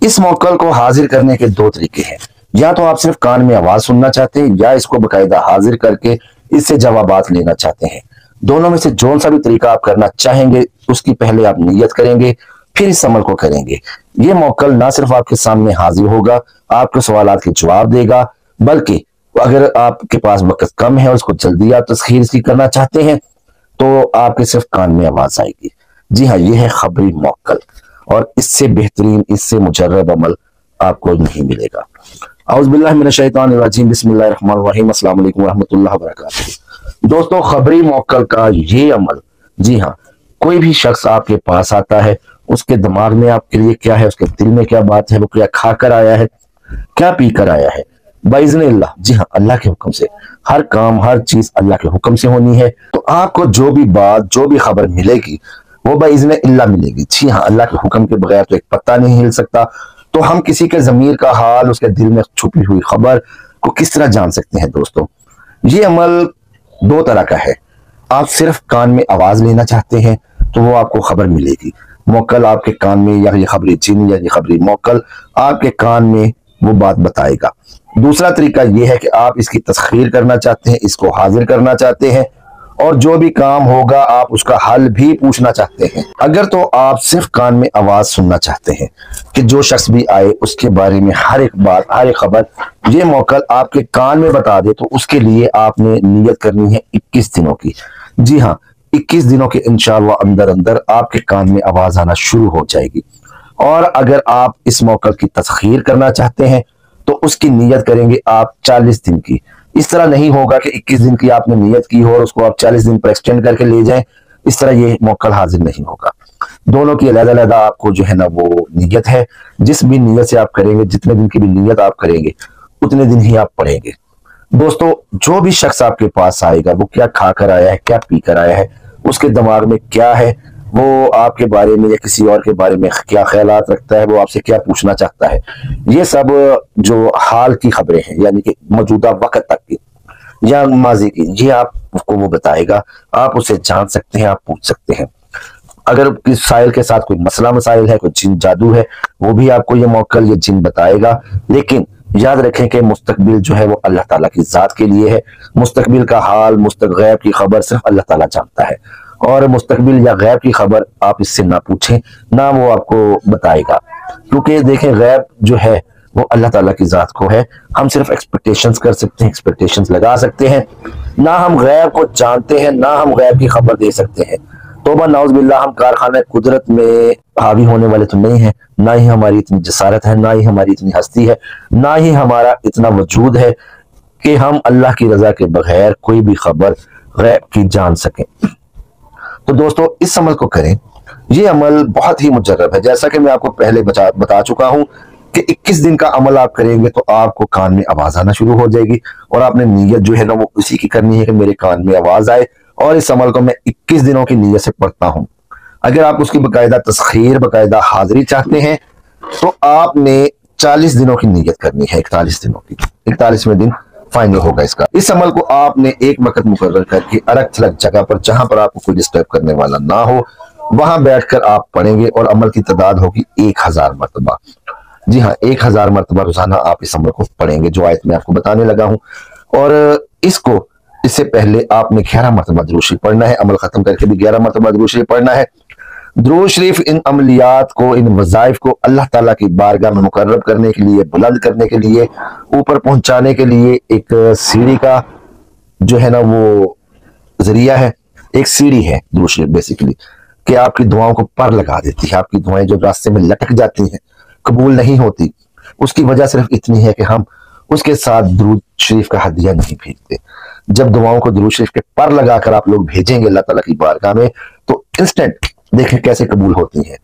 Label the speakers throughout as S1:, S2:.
S1: इस मोक्कल को हाजिर करने के दो तरीके हैं। या तो आप सिर्फ कान में आवाज सुनना चाहते हैं या इसको बकायदा हाजिर करके इससे जवाबात लेना चाहते हैं। दोनों में से जो सा भी तरीका आप करना चाहेंगे उसकी पहले आप नियत करेंगे, फिर इस अमल को करेंगे। ये मोक्कल ना सिर्फ आपके सामने हाजिर होगा, आपके सवालात के जवाब देगा, बल्कि अगर आपके पास वक्त कम है और उसको जल्दी आप तस्खीर इसकी करना चाहते हैं तो आपके सिर्फ कान में आवाज आएगी। जी हाँ, ये है खबरी मोक्कल और इससे बेहतरीन, इससे मुजर्रब अमल आपको नहीं मिलेगा। औज़ु बिल्लाहि मिनश शैतानिर रजीम, बिस्मिल्लाहिर रहमानिर रहीम, अस्सलाम वालेकुम व रहमतुल्लाहि व बरकातुहू। दोस्तों, खबरी मोक्कल का ये अमल, जी हाँ, कोई भी शख्स आपके पास आता है, उसके दिमाग में आपके लिए क्या है, उसके दिल में क्या बात है, वो क्या खा कर आया है, क्या पी कर आया है, बाइज़्निल्लाह, जी हाँ, अल्लाह के हुक्म से हर काम, हर चीज अल्लाह के हुक्म से होनी है। तो आपको जो भी बात, जो भी खबर मिलेगी वो बाइज़्निल्लाह मिलेगी। जी हाँ, अल्लाह के हुक्म के बगैर तो एक पत्ता नहीं हिल सकता। तो हम किसी के ज़मीर का हाल, उसके दिल में छुपी हुई खबर को किस तरह जान सकते हैं? दोस्तों, ये अमल दो तरह का है। आप सिर्फ कान में आवाज लेना चाहते हैं तो वो आपको खबर मिलेगी, मोक्कल आपके कान में, या ये खबरी जिन या ये खबरी मोक्कल आपके कान में वो बात बताएगा। दूसरा तरीका ये है कि आप इसकी तस्खीर करना चाहते हैं, इसको हाजिर करना चाहते हैं और जो भी काम होगा आप उसका हल भी पूछना चाहते हैं। अगर तो आप सिर्फ कान में आवाज सुनना चाहते हैं कि जो शख्स भी आए उसके बारे में हर एक बात, हर एक खबर ये मोक्कल आपके कान में बता दे, तो उसके लिए आपने नियत करनी है 21 दिनों की। जी हाँ, 21 दिनों के इंशाअल्लाह अंदर अंदर आपके कान में आवाज आना शुरू हो जाएगी। और अगर आप इस मोक्कल की तस्खीर करना चाहते हैं तो उसकी नियत करेंगे आप 40 दिन की। इस तरह नहीं होगा कि 21 दिन की आपने नियत की हो और उसको आप 40 दिन पर एक्सटेंड करके ले जाएं। इस तरह ये मोक्कल हाजिर नहीं होगा। दोनों की अलग-अलग आपको जो है ना वो नियत है। जिस भी नियत से आप करेंगे, जितने दिन की भी नियत आप करेंगे उतने दिन ही आप पढ़ेंगे। दोस्तों, जो भी शख्स आपके पास आएगा वो क्या खा कर आया है, क्या पी कर आया है, उसके दिमाग में क्या है, वो आपके बारे में या किसी और के बारे में क्या ख्यालात रखता है, वो आपसे क्या पूछना चाहता है, ये सब जो हाल की खबरें हैं, यानी कि मौजूदा वक्त तक की या माजी की, ये आपको वो बताएगा। आप उसे जान सकते हैं, आप पूछ सकते हैं। अगर किस साइल के साथ कोई मसला मसाइल है, कोई जिन जादू है, वो भी आपको ये मोक्कल, ये जिन बताएगा। लेकिन याद रखें कि मुस्तकबिल जो है वो अल्लाह ताला की जात के लिए है। मुस्तकबिल का हाल, गैब की खबर सिर्फ अल्लाह ताला जानता है और मुस्तकबिल या गैब की खबर आप इससे ना पूछें, ना वो आपको बताएगा। क्योंकि देखें, गैब जो है वो अल्लाह ताला की जात को है। हम सिर्फ एक्सपेक्टेशंस कर सकते हैं, एक्सपेक्टेशंस लगा सकते हैं, ना हम गैब को जानते हैं, ना हम गैब की खबर दे सकते हैं। तौबा नाउज़ बिल्लाह, हम कारखाना कुदरत में हावी होने वाले तो नहीं है, ना ही हमारी इतनी जसारत है, ना ही हमारी इतनी हस्ती है, ना ही हमारा इतना वजूद है कि हम अल्लाह की रजा के बगैर कोई भी खबर गैब की जान सकें। तो दोस्तों, इस अमल को करें। ये अमल बहुत ही मुजर्रब है। जैसा कि मैं आपको पहले बता चुका हूं कि 21 दिन का अमल आप करेंगे तो आपको कान में आवाज आना शुरू हो जाएगी और आपने नीयत जो है ना वो उसी की करनी है कि मेरे कान में आवाज आए और इस अमल को मैं 21 दिनों की नीयत से पढ़ता हूं। अगर आप उसकी बकायदा तस्खीर, बकायदा हाजिरी चाहते हैं तो आपने 40 दिनों की नीयत करनी है, 41 दिनों की। 41वें दिन फाइनल होगा इसका। इस अमल को आपने एक वक्त मुकर्रर करके अलग थलग जगह पर, जहां पर आपको कोई डिस्टर्ब करने वाला ना हो, वहां बैठकर आप पढ़ेंगे और अमल की तादाद होगी 1000 मरतबा। जी हाँ, 1000 मरतबा रोजाना आप इस अमल को पढ़ेंगे, जो आयत में आपको बताने लगा हूं। और इससे पहले आपने 11 मरतबा दुरूद शरीफ पढ़ना है। अमल खत्म करके भी 11 मरतबा दुरूद शरीफ पढ़ना है। दुरूद शरीफ इन अमलियात को, इन वज़ाइफ को अल्लाह ताला की बारगाह में मुकर्रब करने के लिए, बुलंद करने के लिए, ऊपर पहुंचाने के लिए एक सीढ़ी का जो है ना वो जरिया है। एक सीढ़ी है दुरूद शरीफ बेसिकली, कि आपकी दुआओं को पर लगा देती है। आपकी दुआएं जो रास्ते में लटक जाती हैं, कबूल नहीं होती, उसकी वजह सिर्फ इतनी है कि हम उसके साथ दुरूद शरीफ का हदिया नहीं भेजते। जब दुआओं को दुरूद शरीफ के पर लगाकर आप लोग भेजेंगे अल्लाह ताला की बारगाह में, तो इंस्टेंट देखें कैसे कबूल होती है।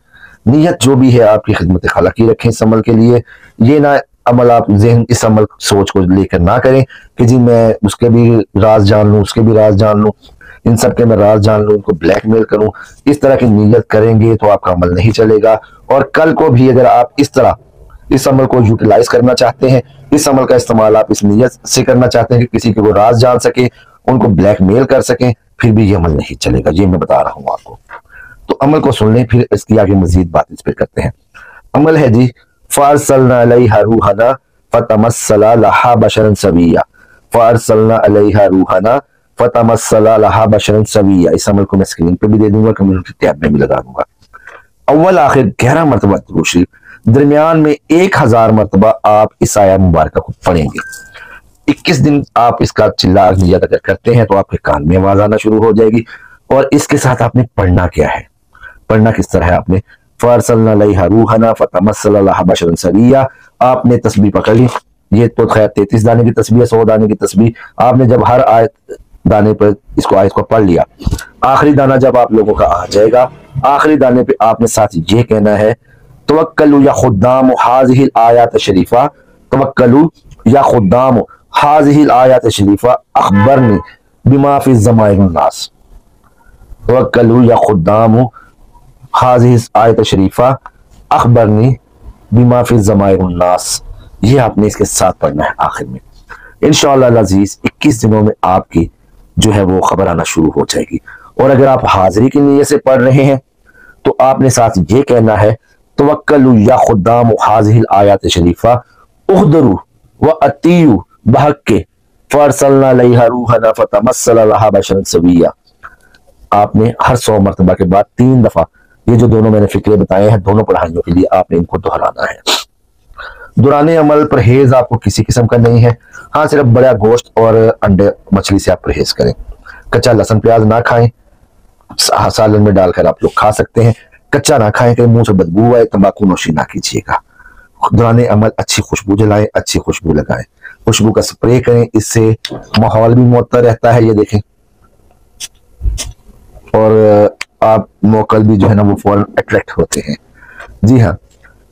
S1: नीयत जो भी है आपकी खिदमत खला की रखें इस अमल के लिए। ये ना अमल आप ज़हन इस अमल सोच को लेकर ना करें कि जी मैं उसके भी राज जान लूं, उसके भी राज जान लूं, इन सब के मैं राज जान लूं, उनको ब्लैकमेल करूं। इस तरह की नीयत करेंगे तो आपका अमल नहीं चलेगा। और कल को भी अगर आप इस तरह इस अमल को यूटिलाइज करना चाहते हैं, इस अमल का इस्तेमाल आप इस नीयत से करना चाहते हैं कि किसी के वो राज जान सके, उनको ब्लैकमेल कर सकें, फिर भी ये अमल नहीं चलेगा। ये मैं बता रहा हूं आपको। तो अमल को सुन लें, फिर इसकी आगे मजीद बात इस पर करते हैं। अमल है जी فارسلنا علیہا روحنا فتمثل لہا بشرا سویا، فارسلنا علیہا روحنا فتمثل لہا بشرا سویا۔ اس عمل کو میں اسکرین پہ بھی دے دوں گا، کمیونٹی ٹیب میں بھی لگا دوں گا۔ اول آخر 11 مرتبہ درود شریف، درمیان میں 1000 مرتبہ آپ اس آیہ مبارکہ کو پڑھیں گے۔ 21 دن آپ اس کا چلا نیت اگر کرتے ہیں تو آپ کے کان میں آواز آنا شروع ہو جائے گی۔ اور اس کے ساتھ آپ نے پڑھنا کیا ہے، پڑھنا کس طرح ہے، آپ نے فارسلنا علیہا روحنا فتمثل لہا بشرا سویا، آپ نے تسبیح پکڑ لی۔ یہ تو خیر 33 دانے کی تسبیح ہے، 100 دانے کی تسبیح۔ آپ نے جب ہر دانے پر آیت کو پڑھ لیا، آخری دانہ جب آپ لوگوں کا آ جائے گا، آخری دانے پہ آپ نے ساتھ یہ کہنا ہے توکلوا یا خدام ہذہ الآیات شریفہ، توکلوا یا خدام ہذہ الآیات شریفہ اخبرنی بما فی ضمائر الناس، توکلوا یا خدام ہذہ الآیات شریفہ اخبرنی بما فی ضمائر الناس، یہ آپ نے اس کے ساتھ پڑھنا ہے آخر میں۔ انشاءاللہ العزیز 21 دنوں میں آپ کی جو ہے وہ خبر آنا شروع ہو جائے گی۔ اور اگر آپ حاضری کی نیت سے پڑھ رہے ہیں تو آپ نے ساتھ یہ کہنا ہے توکلوا یا خدام ہذہ الآیات شریفہ احضروا واتیوا بحق فارسلنا علیہا روحنا فتمثل لہا بشرا سویا۔ آپ نے ہر 100 مرتبہ کے بعد 3 دفعہ یہ جو دونوں میں نے فکرے بتائے ہیں دونوں پڑھائیوں کے لیے آپ نے ان کو دہرانا ہے۔ دوران عمل پرہیز آپ کو کسی قسم کا نہیں ہے، ہاں صرف بڑا گوشت اور انڈے مچھلی سے آپ پرہیز کریں۔ کچا لہسن پیاز نہ کھائیں، سالن میں ڈال کر آپ لوگ کھا سکتے ہیں، کچا نہ کھائیں کہ منہ سے بدبو آئے، تمباکو نوشی نہ کیجیے گا۔ دوران عمل اچھی خوشبو جلائیں، اچھی خوشبو لگائیں، خوشبو کا سپرے کریں، اس سے ماحول بھی معطر رہتا ہے، یہ دیکھیں، اور آپ موکل بھی جو ہے نا وہ فوراً اٹریکٹ ہوتے ہیں۔ جی ہاں،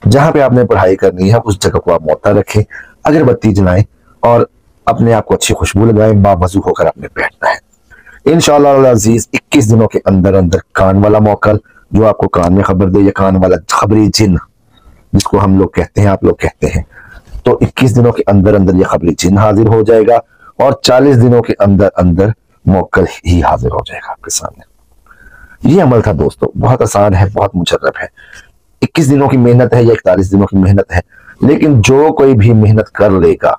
S1: جہاں پہ آپ نے پڑھائی کرنی ہے اس جگہ کو آپ معطر رکھیں، اگر بتی جلائیں اور اپنے آپ کو اچھی خوشبو لگائیں، باوضو ہو کر آپ نے بیٹھنا ہے۔ انشاءاللہ العزیز 21 دنوں کے اندر اندر کان والا موکل جو آپ کو کان میں خبر دے، یا کان والا خبری جن جس کو ہم لوگ کہتے ہیں، آپ لوگ کہتے ہیں، تو 21 دنوں کے اندر اندر یہ خبری جن حاضر ہو جائے گا، اور 40 دنوں کے اندر اندر موکل ہی حاضر ہو جائے گا آپ کے سامنے۔ یہ عمل تھا دوستو، بہت آسان ہے، بہت مجرب ہے۔ 21 دنوں کی محنت ہے یا 41 دنوں کی محنت ہے، لیکن جو کوئی بھی محنت کر لے گا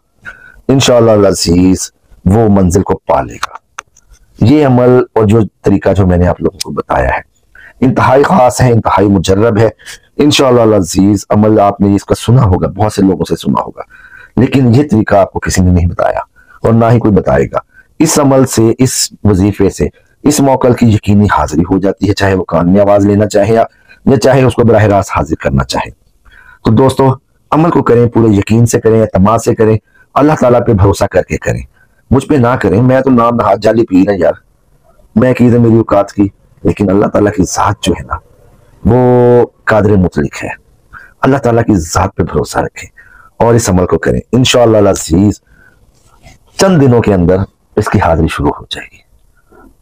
S1: انشاءاللہ العزیز وہ منزل کو پا لے گا۔ یہ عمل اور جو طریقہ جو میں نے آپ لوگوں کو بتایا ہے انتہائی خاص ہے، انتہائی مجرب ہے۔ انشاءاللہ العزیز عمل آپ نے اس کا سنا ہوگا، بہت سے لوگوں سے سنا ہوگا، لیکن یہ طریقہ آپ کو کسی نے نہیں بتایا اور نہ ہی کوئی بتائے گا۔ اس عمل سے، اس وظیفے سے، اس موکل کی یقینی حاضری ہو جاتی ہے، چاہے وہ کان میں آواز لینا چاہے یا چاہے اس کو براہ راست حاضر کرنا چاہے۔ تو دوستو عمل کو کریں، پورے یقین سے کریں، اعتماد سے کریں، اللہ تعالیٰ پہ بھروسہ کر کے کریں، مجھ پہ نہ کریں، میں تو نام نہاد جعلی پیر ہے یار، میں عقید ہے میری اوقات کی، لیکن اللہ تعالیٰ کی ذات جو ہے نا وہ قادر مطلق ہے۔ اللہ تعالیٰ کی ذات پہ بھروسہ رکھیں اور اس عمل کو کریں، انشاءاللہ العزیز چند دنوں کے اندر اس کی حاضری شروع ہو جائے گی۔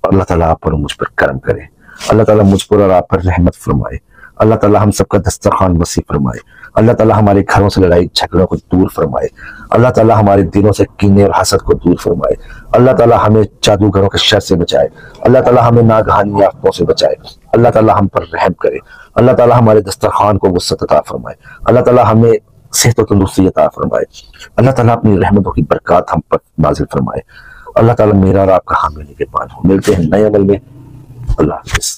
S1: اللہ تعالیٰ آپ پر مجھ پر کرم کرے، اللہ تعالیٰ مجھ پر اور آپ پر رحمت فرمائے، اللہ تعالیٰ ہم سب کا دسترخوان وسیع فرمائے، اللہ تعالیٰ ہمارے گھروں سے لڑائی جھگڑوں کو دور فرمائے، اللہ تعالیٰ ہمارے دلوں سے کینے اور حسد کو دور فرمائے، اللہ تعالیٰ ہمیں جادوگروں کے شر سے بچائے، اللہ تعالیٰ ہمیں ناگہانی آفتوں سے بچائے، اللہ تعالیٰ ہم پر رحم کرے، اللہ تعالیٰ ہمارے دسترخوان کو وسعت عطا فرمائے، اللہ تعالیٰ ہمیں صحت و تندرستی عطا فرمائے، اللہ تعالیٰ اپنی رحمتوں کی برکات ہم پر نازل فرمائے۔ اللہ تعالیٰ میرا اور آپ کا حامی نگہبان ہو۔ ملتے ہیں نئے عمل میں، اللہ حافظ۔